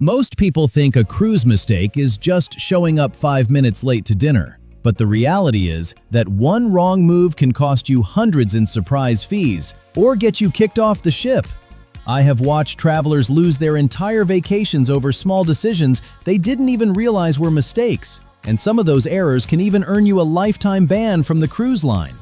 Most people think a cruise mistake is just showing up 5 minutes late to dinner. But the reality is that one wrong move can cost you hundreds in surprise fees or get you kicked off the ship. I have watched travelers lose their entire vacations over small decisions they didn't even realize were mistakes, and some of those errors can even earn you a lifetime ban from the cruise line.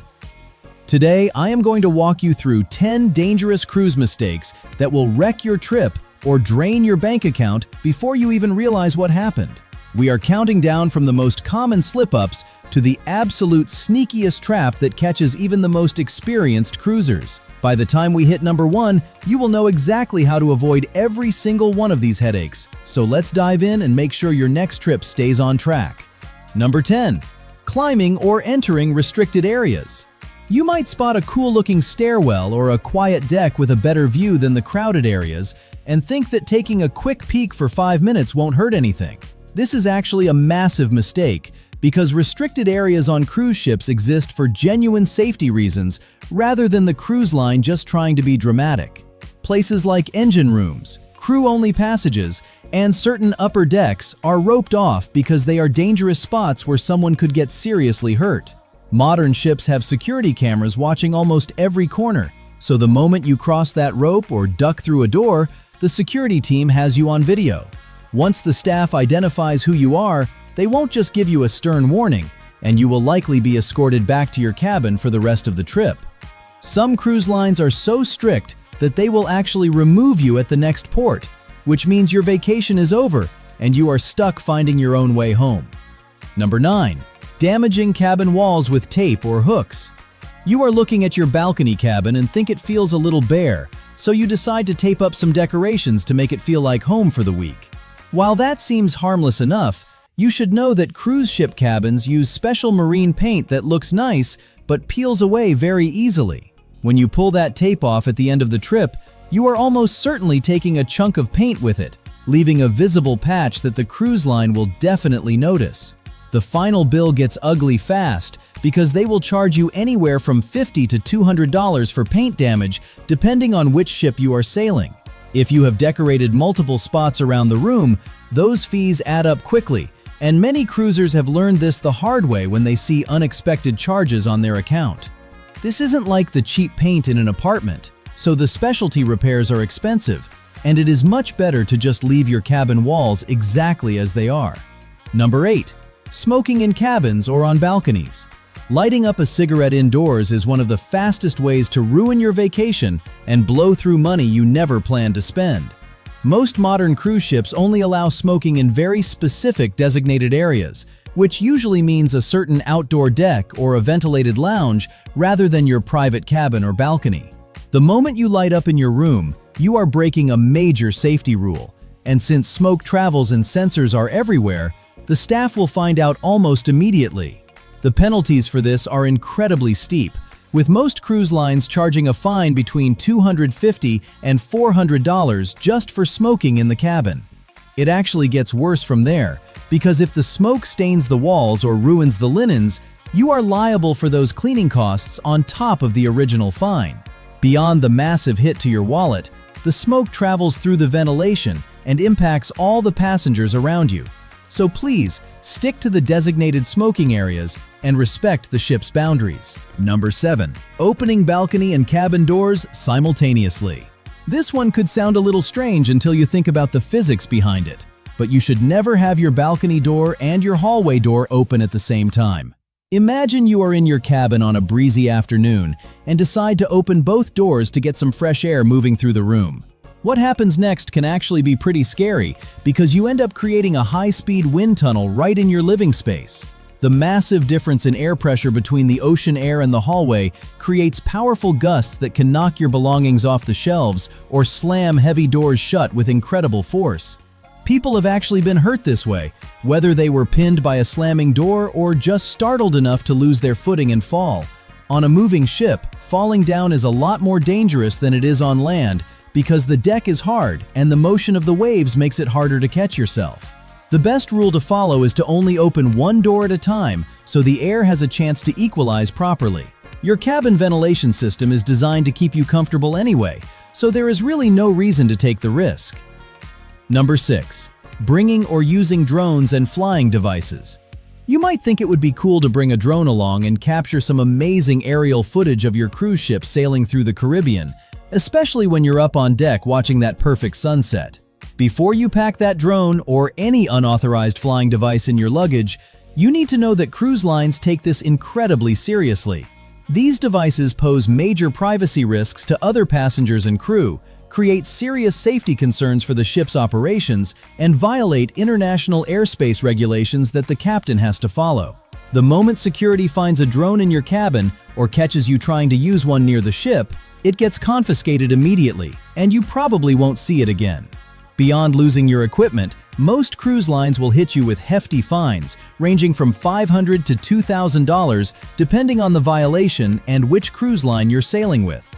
Today, I am going to walk you through 10 dangerous cruise mistakes that will wreck your trip or drain your bank account before you even realize what happened. We are counting down from the most common slip-ups to the absolute sneakiest trap that catches even the most experienced cruisers. By the time we hit number 1, you will know exactly how to avoid every single one of these headaches. So let's dive in and make sure your next trip stays on track. Number 10. Climbing or entering restricted areas. You might spot a cool-looking stairwell or a quiet deck with a better view than the crowded areas and think that taking a quick peek for 5 minutes won't hurt anything. This is actually a massive mistake because restricted areas on cruise ships exist for genuine safety reasons rather than the cruise line just trying to be dramatic. Places like engine rooms, crew-only passages, and certain upper decks are roped off because they are dangerous spots where someone could get seriously hurt. Modern ships have security cameras watching almost every corner, so the moment you cross that rope or duck through a door, the security team has you on video. Once the staff identifies who you are, they won't just give you a stern warning, and you will likely be escorted back to your cabin for the rest of the trip. Some cruise lines are so strict that they will actually remove you at the next port, which means your vacation is over and you are stuck finding your own way home. Number 9. Damaging cabin walls with tape or hooks. You are looking at your balcony cabin and think it feels a little bare, so you decide to tape up some decorations to make it feel like home for the week. While that seems harmless enough, you should know that cruise ship cabins use special marine paint that looks nice but peels away very easily. When you pull that tape off at the end of the trip, you are almost certainly taking a chunk of paint with it, leaving a visible patch that the cruise line will definitely notice. The final bill gets ugly fast because they will charge you anywhere from $50 to $200 for paint damage depending on which ship you are sailing. If you have decorated multiple spots around the room, those fees add up quickly, and many cruisers have learned this the hard way when they see unexpected charges on their account. This isn't like the cheap paint in an apartment, so the specialty repairs are expensive, and it is much better to just leave your cabin walls exactly as they are. Number 8. Smoking in cabins or on balconies. Lighting up a cigarette indoors is one of the fastest ways to ruin your vacation and blow through money you never planned to spend. Most modern cruise ships only allow smoking in very specific designated areas, which usually means a certain outdoor deck or a ventilated lounge rather than your private cabin or balcony. The moment you light up in your room, you are breaking a major safety rule, and since smoke travels and sensors are everywhere, the staff will find out almost immediately. The penalties for this are incredibly steep, with most cruise lines charging a fine between $250 and $400 just for smoking in the cabin. It actually gets worse from there, because if the smoke stains the walls or ruins the linens, you are liable for those cleaning costs on top of the original fine. Beyond the massive hit to your wallet, the smoke travels through the ventilation and impacts all the passengers around you. So please, stick to the designated smoking areas and respect the ship's boundaries. Number 7. Opening balcony and cabin doors simultaneously. This one could sound a little strange until you think about the physics behind it, but you should never have your balcony door and your hallway door open at the same time. Imagine you are in your cabin on a breezy afternoon and decide to open both doors to get some fresh air moving through the room. What happens next can actually be pretty scary because you end up creating a high-speed wind tunnel right in your living space. The massive difference in air pressure between the ocean air and the hallway creates powerful gusts that can knock your belongings off the shelves or slam heavy doors shut with incredible force. People have actually been hurt this way, whether they were pinned by a slamming door or just startled enough to lose their footing and fall. On a moving ship, falling down is a lot more dangerous than it is on land, because the deck is hard and the motion of the waves makes it harder to catch yourself. The best rule to follow is to only open one door at a time so the air has a chance to equalize properly. Your cabin ventilation system is designed to keep you comfortable anyway, so there is really no reason to take the risk. Number 6. Bringing or using drones and flying devices. You might think it would be cool to bring a drone along and capture some amazing aerial footage of your cruise ship sailing through the Caribbean, especially when you're up on deck watching that perfect sunset. Before you pack that drone or any unauthorized flying device in your luggage, you need to know that cruise lines take this incredibly seriously. These devices pose major privacy risks to other passengers and crew, create serious safety concerns for the ship's operations, and violate international airspace regulations that the captain has to follow. The moment security finds a drone in your cabin or catches you trying to use one near the ship, it gets confiscated immediately, and you probably won't see it again. Beyond losing your equipment, most cruise lines will hit you with hefty fines, ranging from $500 to $2,000 depending on the violation and which cruise line you're sailing with.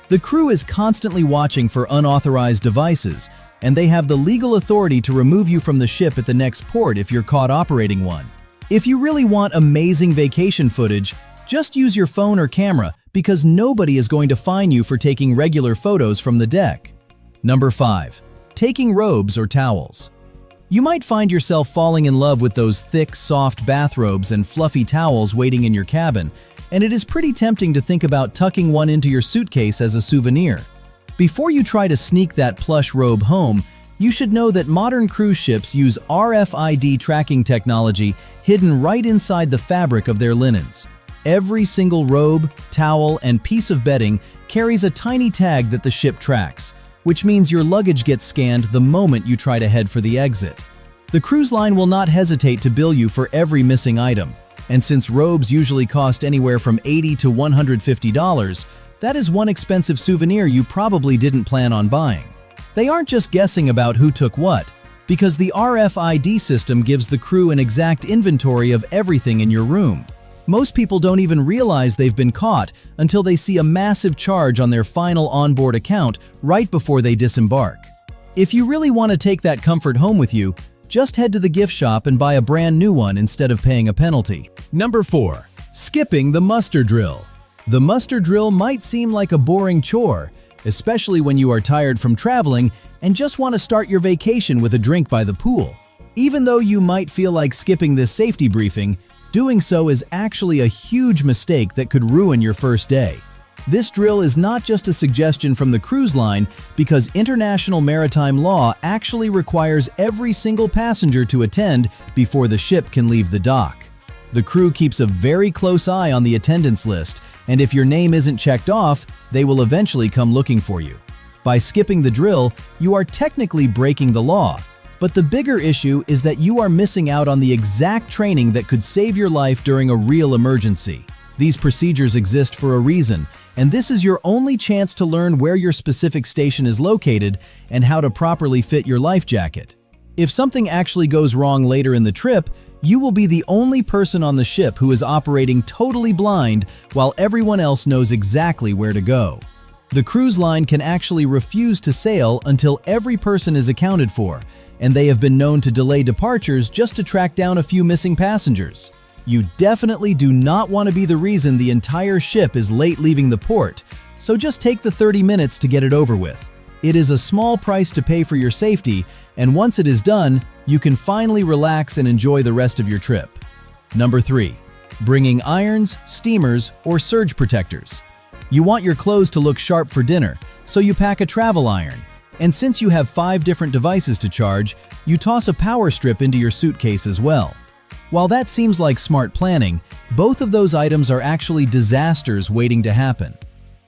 The crew is constantly watching for unauthorized devices, and they have the legal authority to remove you from the ship at the next port if you're caught operating one. If you really want amazing vacation footage, just use your phone or camera because nobody is going to fine you for taking regular photos from the deck. Number 5. Taking robes or towels. You might find yourself falling in love with those thick, soft bathrobes and fluffy towels waiting in your cabin, and it is pretty tempting to think about tucking one into your suitcase as a souvenir. Before you try to sneak that plush robe home, you should know that modern cruise ships use RFID tracking technology hidden right inside the fabric of their linens. Every single robe, towel, and piece of bedding carries a tiny tag that the ship tracks, which means your luggage gets scanned the moment you try to head for the exit. The cruise line will not hesitate to bill you for every missing item, and since robes usually cost anywhere from $80 to $150, that is one expensive souvenir you probably didn't plan on buying. They aren't just guessing about who took what, because the RFID system gives the crew an exact inventory of everything in your room. Most people don't even realize they've been caught until they see a massive charge on their final onboard account right before they disembark. If you really want to take that comfort home with you, just head to the gift shop and buy a brand new one instead of paying a penalty. Number 4. Skipping the muster drill. The muster drill might seem like a boring chore, especially when you are tired from traveling and just want to start your vacation with a drink by the pool. Even though you might feel like skipping this safety briefing, doing so is actually a huge mistake that could ruin your first day. This drill is not just a suggestion from the cruise line because international maritime law actually requires every single passenger to attend before the ship can leave the dock. The crew keeps a very close eye on the attendance list, and if your name isn't checked off, they will eventually come looking for you. By skipping the drill, you are technically breaking the law, but the bigger issue is that you are missing out on the exact training that could save your life during a real emergency. These procedures exist for a reason, and this is your only chance to learn where your specific station is located and how to properly fit your life jacket. If something actually goes wrong later in the trip, you will be the only person on the ship who is operating totally blind while everyone else knows exactly where to go. The cruise line can actually refuse to sail until every person is accounted for, and they have been known to delay departures just to track down a few missing passengers. You definitely do not want to be the reason the entire ship is late leaving the port, so just take the 30 minutes to get it over with. It is a small price to pay for your safety, and once it is done, you can finally relax and enjoy the rest of your trip. Number 3. Bringing irons, steamers, or surge protectors. You want your clothes to look sharp for dinner, so you pack a travel iron. And since you have 5 different devices to charge, you toss a power strip into your suitcase as well. While that seems like smart planning, both of those items are actually disasters waiting to happen.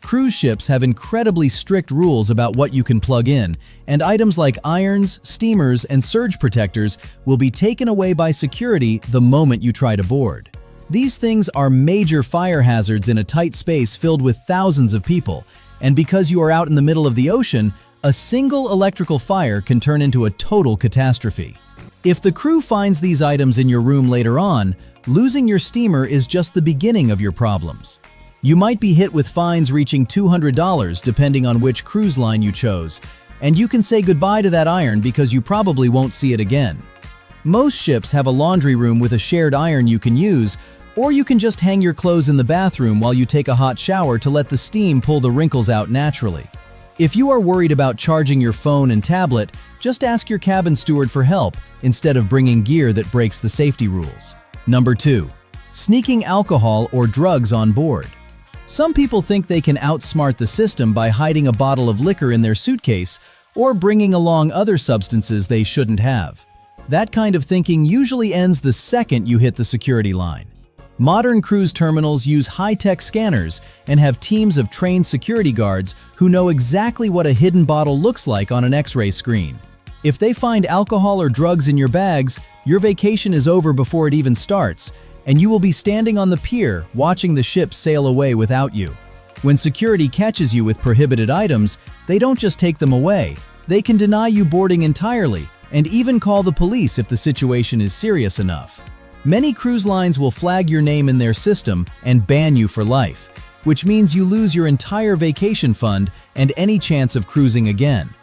Cruise ships have incredibly strict rules about what you can plug in, and items like irons, steamers, and surge protectors will be taken away by security the moment you try to board. These things are major fire hazards in a tight space filled with thousands of people, and because you are out in the middle of the ocean, a single electrical fire can turn into a total catastrophe. If the crew finds these items in your room later on, losing your steamer is just the beginning of your problems. You might be hit with fines reaching $200 depending on which cruise line you chose, and you can say goodbye to that iron because you probably won't see it again. Most ships have a laundry room with a shared iron you can use, or you can just hang your clothes in the bathroom while you take a hot shower to let the steam pull the wrinkles out naturally. If you are worried about charging your phone and tablet, just ask your cabin steward for help instead of bringing gear that breaks the safety rules. Number 2. Sneaking alcohol or drugs on board. Some people think they can outsmart the system by hiding a bottle of liquor in their suitcase or bringing along other substances they shouldn't have. That kind of thinking usually ends the second you hit the security line. Modern cruise terminals use high-tech scanners and have teams of trained security guards who know exactly what a hidden bottle looks like on an X-ray screen. If they find alcohol or drugs in your bags, your vacation is over before it even starts, and you will be standing on the pier watching the ship sail away without you. When security catches you with prohibited items, they don't just take them away. They can deny you boarding entirely and even call the police if the situation is serious enough. Many cruise lines will flag your name in their system and ban you for life, which means you lose your entire vacation fund and any chance of cruising again.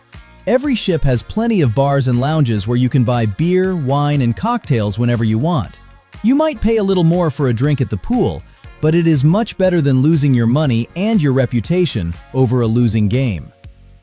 Every ship has plenty of bars and lounges where you can buy beer, wine, and cocktails whenever you want. You might pay a little more for a drink at the pool, but it is much better than losing your money and your reputation over a losing game.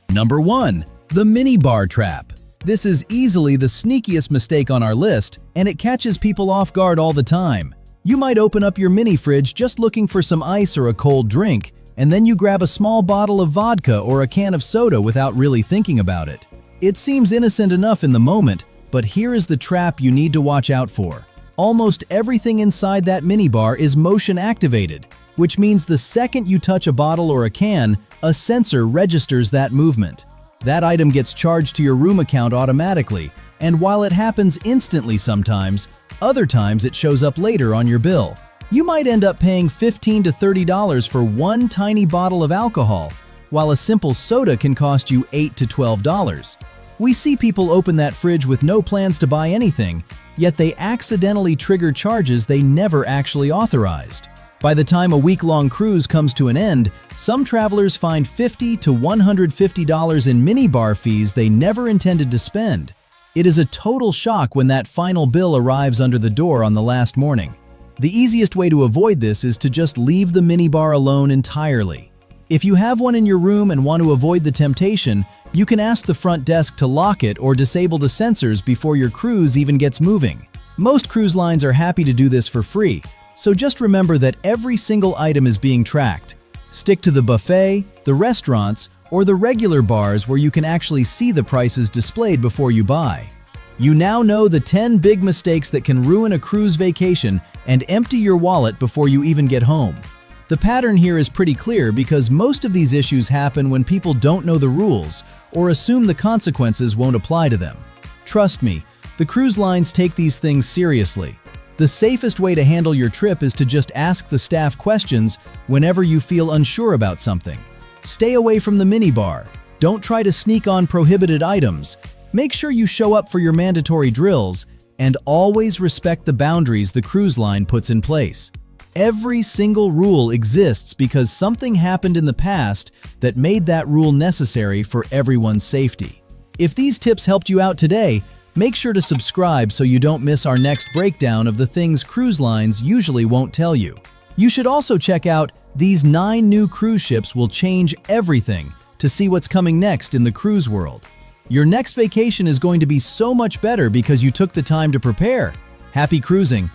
Number 1. The minibar trap. This is easily the sneakiest mistake on our list, and it catches people off guard all the time. You might open up your mini fridge just looking for some ice or a cold drink, and then you grab a small bottle of vodka or a can of soda without really thinking about it. It seems innocent enough in the moment, but here is the trap you need to watch out for. Almost everything inside that minibar is motion activated, which means the second you touch a bottle or a can, a sensor registers that movement. That item gets charged to your room account automatically, and while it happens instantly sometimes, other times it shows up later on your bill. You might end up paying $15 to $30 for one tiny bottle of alcohol, while a simple soda can cost you $8 to $12. We see people open that fridge with no plans to buy anything, yet they accidentally trigger charges they never actually authorized. By the time a week-long cruise comes to an end, some travelers find $50 to $150 in minibar fees they never intended to spend. It is a total shock when that final bill arrives under the door on the last morning. The easiest way to avoid this is to just leave the minibar alone entirely. If you have one in your room and want to avoid the temptation, you can ask the front desk to lock it or disable the sensors before your cruise even gets moving. Most cruise lines are happy to do this for free, so just remember that every single item is being tracked. Stick to the buffet, the restaurants, or the regular bars where you can actually see the prices displayed before you buy. You now know the 10 big mistakes that can ruin a cruise vacation and empty your wallet before you even get home. The pattern here is pretty clear because most of these issues happen when people don't know the rules or assume the consequences won't apply to them. Trust me, the cruise lines take these things seriously. The safest way to handle your trip is to just ask the staff questions whenever you feel unsure about something. Stay away from the minibar. Don't try to sneak on prohibited items. Make sure you show up for your mandatory drills, and always respect the boundaries the cruise line puts in place. Every single rule exists because something happened in the past that made that rule necessary for everyone's safety. If these tips helped you out today, make sure to subscribe so you don't miss our next breakdown of the things cruise lines usually won't tell you. You should also check out these 9 new cruise ships will change everything to see what's coming next in the cruise world. Your next vacation is going to be so much better because you took the time to prepare. Happy cruising!